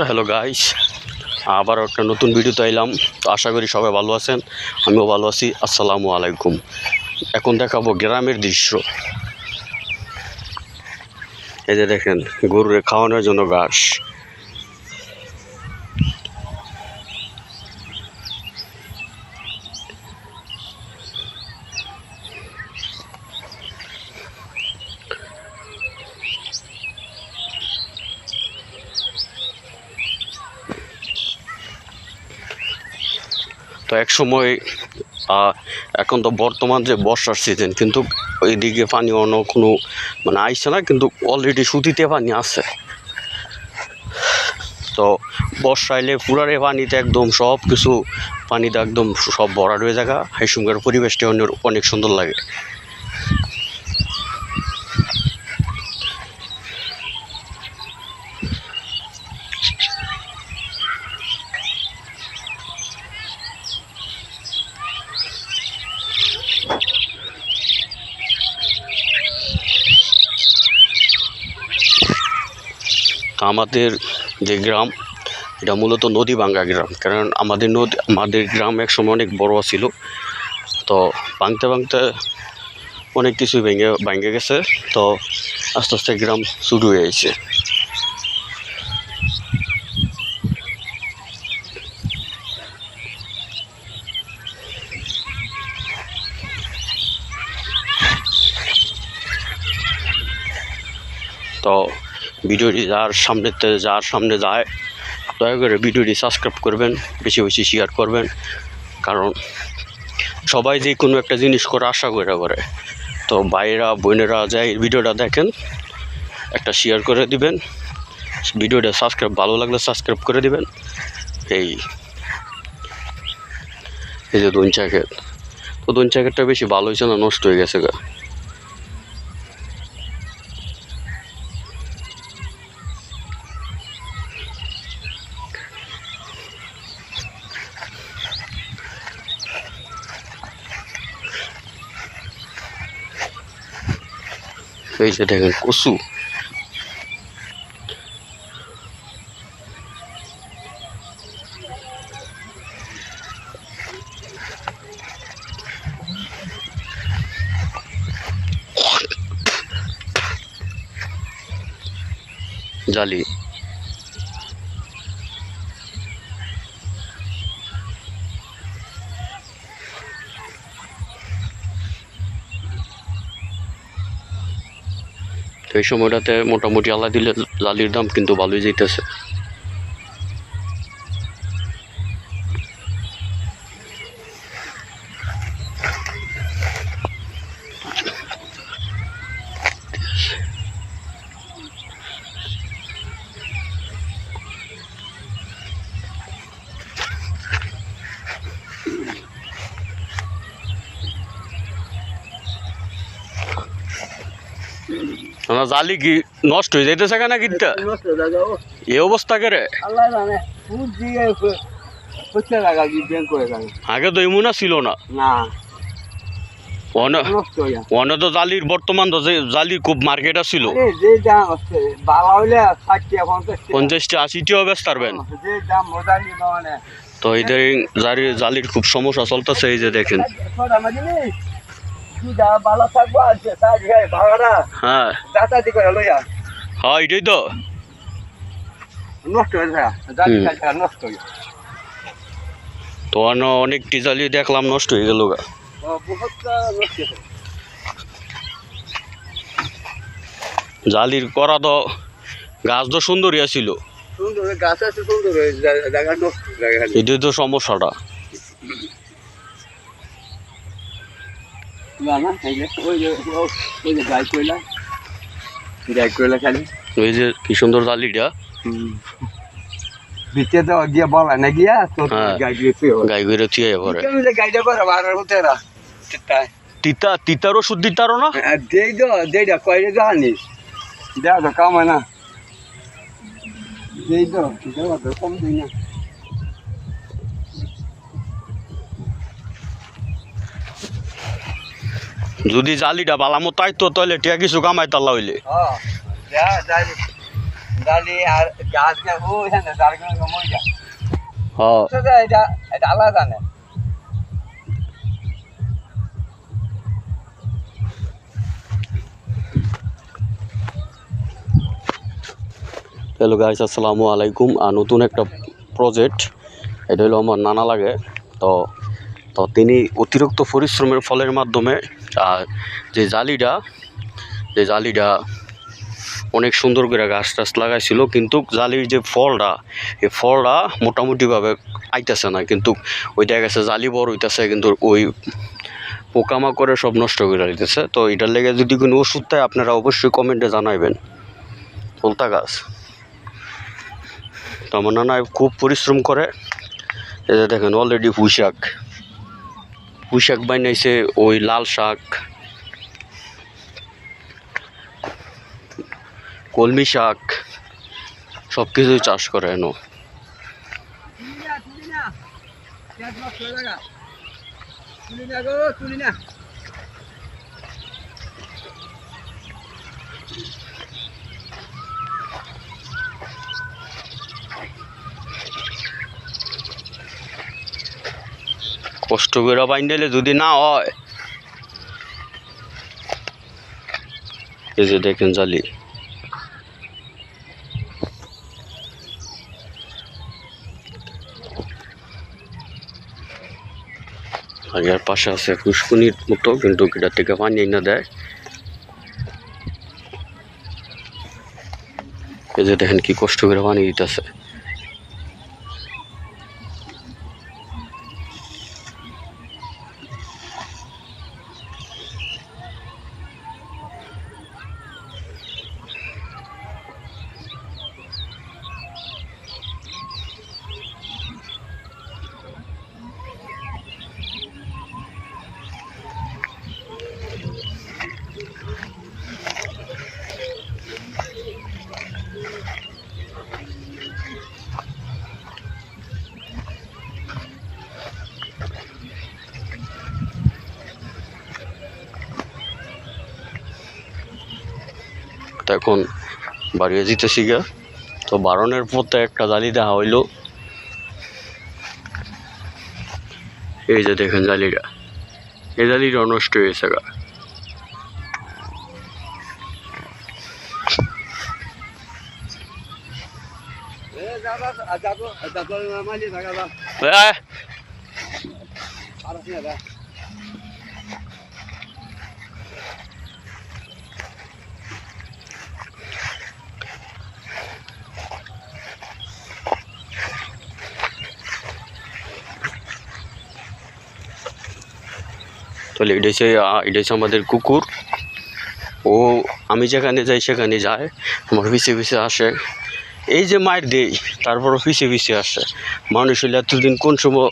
So hello guys, আবার একটা নতুন ভিডিওতে এলাম। তো আশা করি সবাই ভালো আছেন, আমিও ভালো আছি। আসসালামু আলাইকুম। এখন দেখাবো গ্রামের দৃশ্য। এই যে দেখেন, গরুরে খাওয়ানোর জন্য ঘাস। তো এক সময় এখন তো বর্তমান যে বর্ষার সিজন, কিন্তু ওইদিকে পানি অন্য কোনো মানে আইসছে না, কিন্তু অলরেডি সুতিতে পানি আছে। তো বর্ষা এলে পুরারে পানিতে একদম সব কিছু পানিতে একদম সব ভরাট হয়ে জায়গা। এই সঙ্গে পরিবেশটা অনেক সুন্দর লাগে। আমাদের যে গ্রাম, এটা মূলত নদী ভাঙ্গা গ্রাম। কারণ আমাদের গ্রাম এক সময় অনেক বড় ছিল। তো ভাঙতে ভাঙতে অনেক কিছুই ভেঙে গেছে। তো আস্তে আস্তে গ্রাম শুরু হয়েছে। তো ভিডিওটি যার সামনে যায়, দয়া করে ভিডিওটি সাবস্ক্রাইব করবেন, বেশি বেশি শেয়ার করবেন। কারণ সবাই যে কোনো একটা জিনিস করে আশা করে। তো ভাইয়েরা বোনেরা যাই ভিডিওটা দেখেন, একটা শেয়ার করে দিবেন, ভিডিওটা ভালো লাগলে সাবস্ক্রাইব করে দিবেন। এই যে দঞ্চা ক্ষেত, তো দঞ্চা ক্ষেতটা বেশি ভালো হয়েছে না, নষ্ট হয়ে গেছে গা। এই যে দেখেন কচু, জালি। তো এই সময়টাতে মোটামুটি আল্লাহ দিলে জালির দাম কিন্তু ভালোই যাইতেছে। আমার জালি কি নষ্ট হয়ে যাইতেছে কেনা কিনতে এই অবস্থা করে? আগে তো এমন ছিল না। অনে তো জালির বর্তমান তো জালির খুব মার্কেট ছিল, 50-80 ব্যস্ত পারবেন। তো এদের জালির খুব সমস্যা চলতেছে। এই যে দেখেন, হ্যাঁ হ্যাঁ এটাই তো তো অনেকটি জালি দেখলাম নষ্ট হয়ে গেল গা। জালির করা তো গাছ তো সুন্দরই ছিল, এটাই তো সমস্যাটা। ওই যে কি সুন্দর জালিটা গিয়া বলা না গিয়া গাই করে থিয়ে পরে তিতার ওষুধ দিতারও না কয়ে জানিস দেওয়া তো কামায় না, কম দিই না। যদি জালিটা বালামো তাই তো তাহলে টিয়া কিছু কামাই তাল্লা হইলে জালি আর গাছ কে ও এখানে জারগুলো কমই যা হ্যাঁ তো এটা আলাদা না হ্যালো গাইস, আসসালামু আলাইকুম। আর নতুন একটা প্রজেক্ট, এটা হলো আমার নানা লাগে। তো তো তিনি অতিরিক্ত পরিশ্রমের ফলের মাধ্যমে যে জালিটা অনেক সুন্দর করে গাছ টাছ লাগাইছিল, কিন্তু জালির যে ফলটা, এই ফলটা মোটামুটিভাবে আইতেছে না। কিন্তু ওই দেখা গেছে জালি বড় হইতেছে, কিন্তু ওই পোকামাকড়ে সব নষ্ট করে দিতেছে। তো এটার লেগে যদি কোনো ওষুধ দেয় আপনারা অবশ্যই কমেন্টে জানাইবেন। ফলতা গাছ, তো আমার নানা খুব পরিশ্রম করে। এই যে দেখেন অলরেডি পুঁই শাক বানাইছে, ওই লাল শাক, কলমি শাক, সব কিছুই চাষ করে এনো। কষ্ট করে বাইন্ডাইলে যদি না হয়, এই যে দেখেন জালি, আর এর পাশে আছে পুষ্কুনির মতো, কিন্তু এটার থেকে পানি না দেয়। এই যে দেখেন কি কষ্ট করে পানি দিতেছে। এখন বাড়িয়ে যেতেছি গা। তো বারণের পথে একটা জালি দেখা হইলো। এই যে দেখেন জালিটা, এই জালিটা নষ্ট হয়েছে গা। তাহলে এটা হচ্ছে আমাদের কুকুর। ও আমি যেখানে যাই সেখানে যায়, আমার পিছিয়ে পিছিয়ে আসে। এই যে মায়ের দেই, তারপরও পিছিয়ে পিছিয়ে আসে। মানুষ হইলে এতদিন কোন সময়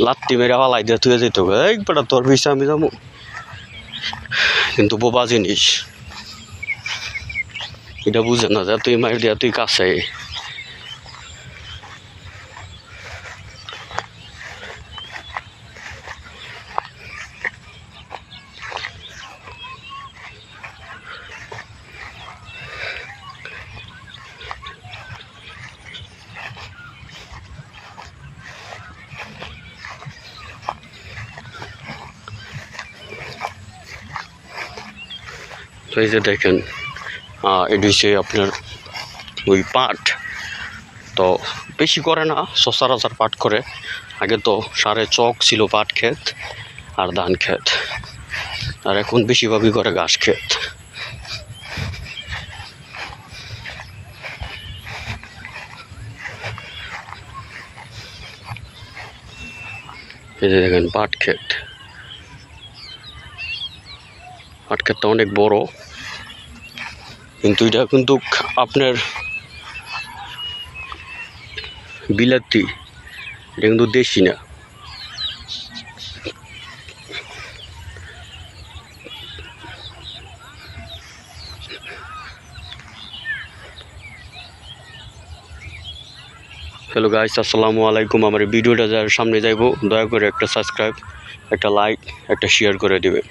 লাত্তি মেরে পালাই দিয়ে তুই যেত, একবার তোর পিছিয়ে আমি যাবো। কিন্তু বোবা জিনিস, এটা বুঝে না যে তুই মায়ের দিয়া তুই কাছে। তো এই যে দেখেন, এটি হচ্ছে আপনার ওই পাট। তো বেশি করে না, সচরাচর পাট করে। আগে তো সারে চক ছিল পাট ক্ষেত আর ধান ক্ষেত, আর এখন বেশিরভাগই করে ঘাস ক্ষেত। এই যে দেখেন পাট ক্ষেতটা অনেক বড়, কিন্তু এটা কিন্তু আপনার বিলাতি, এটা কিন্তু দেশি না। হ্যালো গাইস, আসসালামু আলাইকুম। আমার এই ভিডিওটা যার সামনে যাইব, দয়া করে একটা সাবস্ক্রাইব, একটা লাইক, একটা শেয়ার করে দিবে।